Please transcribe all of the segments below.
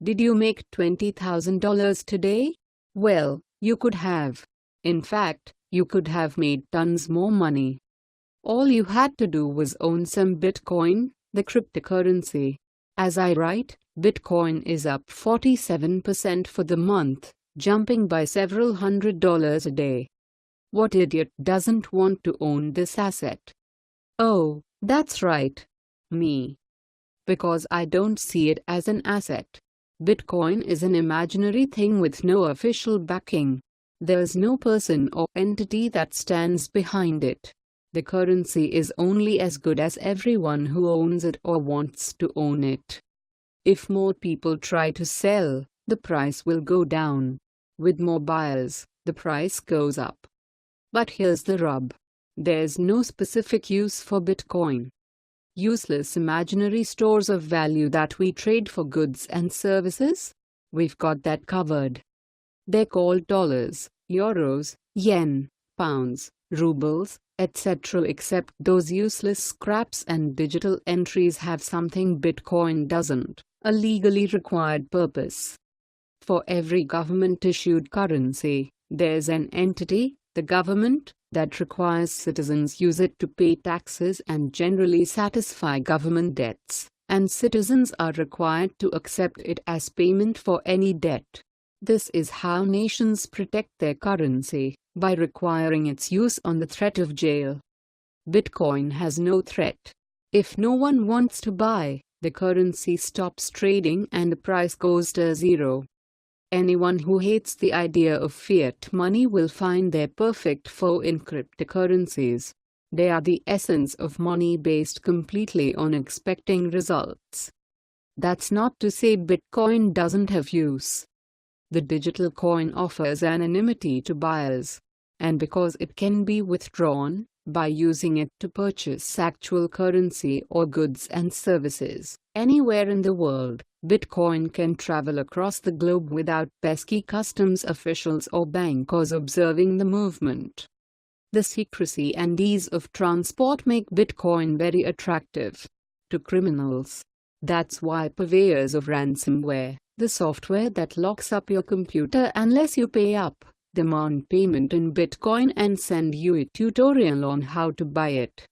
Did you make $20,000 today? Well, you could have. In fact, you could have made tons more money. All you had to do was own some Bitcoin, the cryptocurrency. As I write, Bitcoin is up 47% for the month, jumping by several $100s a day. What idiot doesn't want to own this asset? Oh, that's right. Me. Because I don't see it as an asset. Bitcoin is an imaginary thing with no official backing. There's no person or entity that stands behind it. The currency is only as good as everyone who owns it or wants to own it. If more people try to sell, the price will go down. With more buyers, the price goes up. But here's the rub. There's no specific use for Bitcoin. Useless imaginary stores of value that we trade for goods and services? We've got that covered. They're called dollars, euros, yen, pounds, rubles, etc. Except those useless scraps and digital entries have something Bitcoin doesn't, a legally required purpose. For every government-issued currency, there's an entity, the government, that requires citizens use it to pay taxes and generally satisfy government debts, and citizens are required to accept it as payment for any debt. This is how nations protect their currency, by requiring its use on the threat of jail. Bitcoin has no threat. If no one wants to buy, the currency stops trading and the price goes to zero. Anyone who hates the idea of fiat money will find their perfect foe in cryptocurrencies. They are the essence of money based completely on expecting results. That's not to say Bitcoin doesn't have use. The digital coin offers anonymity to buyers. And because it can be withdrawn, by using it to purchase actual currency or goods and services, anywhere in the world, Bitcoin can travel across the globe without pesky customs officials or bankers observing the movement. The secrecy and ease of transport make Bitcoin very attractive to criminals. That's why purveyors of ransomware, the software that locks up your computer unless you pay up, demand payment in Bitcoin and send you a tutorial on how to buy it.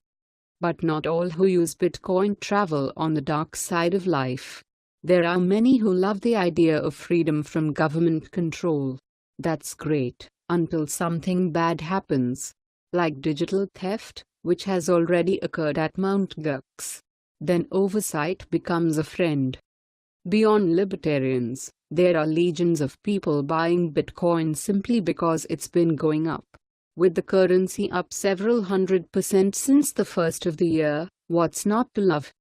But not all who use Bitcoin travel on the dark side of life. There are many who love the idea of freedom from government control. That's great, until something bad happens. Like digital theft, which has already occurred at Mt. Gox. Then oversight becomes a friend. Beyond libertarians, there are legions of people buying Bitcoin simply because it's been going up. With the currency up several 100% since the first of the year, what's not to love?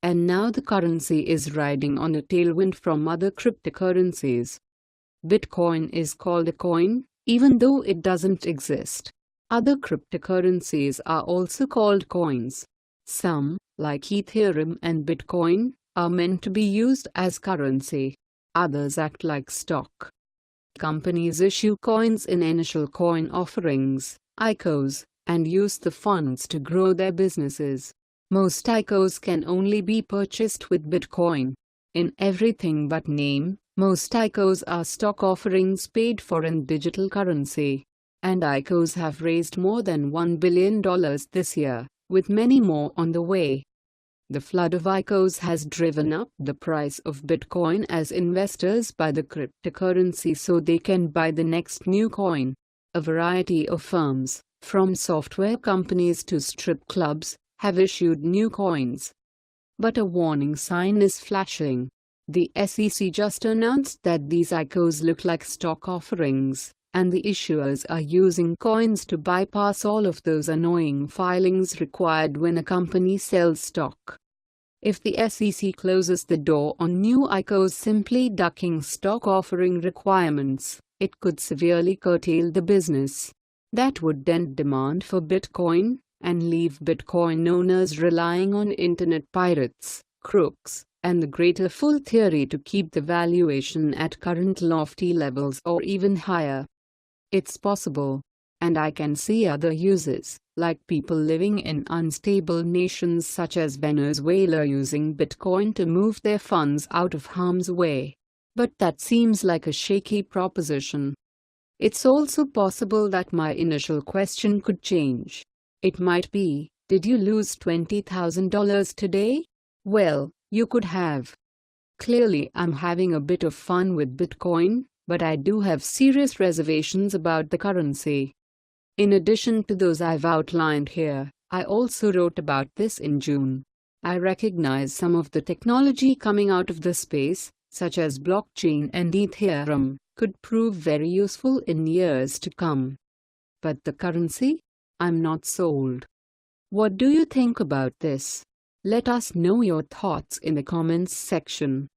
And now the currency is riding on a tailwind from other cryptocurrencies. Bitcoin is called a coin, even though it doesn't exist. Other cryptocurrencies are also called coins. Some, like Ethereum and Bitcoin, are meant to be used as currency. Others act like stock. Companies issue coins in initial coin offerings, ICOs, and use the funds to grow their businesses. Most ICOs can only be purchased with Bitcoin. In everything but name, most ICOs are stock offerings paid for in digital currency. And ICOs have raised more than $1 billion this year, with many more on the way. The flood of ICOs has driven up the price of Bitcoin as investors buy the cryptocurrency so they can buy the next new coin. A variety of firms, from software companies to strip clubs, have issued new coins. But a warning sign is flashing. The SEC just announced that these ICOs look like stock offerings, and the issuers are using coins to bypass all of those annoying filings required when a company sells stock. If the SEC closes the door on new ICOs simply ducking stock offering requirements, it could severely curtail the business. That would dent demand for Bitcoin, and leave Bitcoin owners relying on internet pirates, crooks, and the greater fool theory to keep the valuation at current lofty levels or even higher. It's possible. And I can see other uses, like people living in unstable nations such as Venezuela using Bitcoin to move their funds out of harm's way. But that seems like a shaky proposition. It's also possible that my initial question could change. It might be, did you lose $20,000 today? Well, you could have. Clearly, I'm having a bit of fun with Bitcoin, but I do have serious reservations about the currency. In addition to those I've outlined here, I also wrote about this in June. I recognize some of the technology coming out of the space, such as blockchain and Ethereum, could prove very useful in years to come. But the currency? I'm not sold. What do you think about this? Let us know your thoughts in the comments section.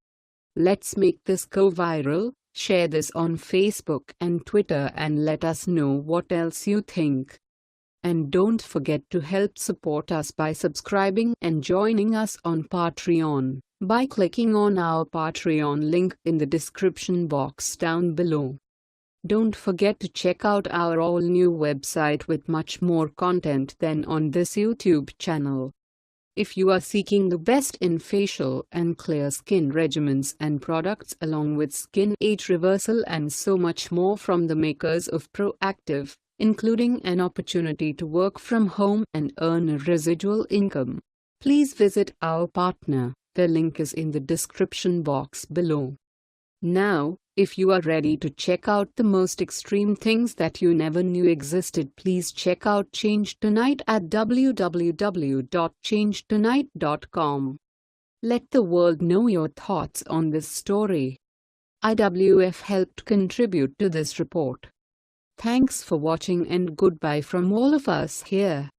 Let's make this go viral. Share this on Facebook and Twitter and let us know what else you think. And don't forget to help support us by subscribing and joining us on Patreon by clicking on our Patreon link in the description box down below. Don't forget to check out our all-new website with much more content than on this YouTube channel. If you are seeking the best in facial and clear skin regimens and products along with skin age reversal and so much more from the makers of Proactive, including an opportunity to work from home and earn a residual income, please visit our partner. The link is in the description box below. Now, if you are ready to check out the most extreme things that you never knew existed, please check out Change Tonight at www.changetonight.com. Let the world know your thoughts on this story. IWF helped contribute to this report. Thanks for watching and goodbye from all of us here.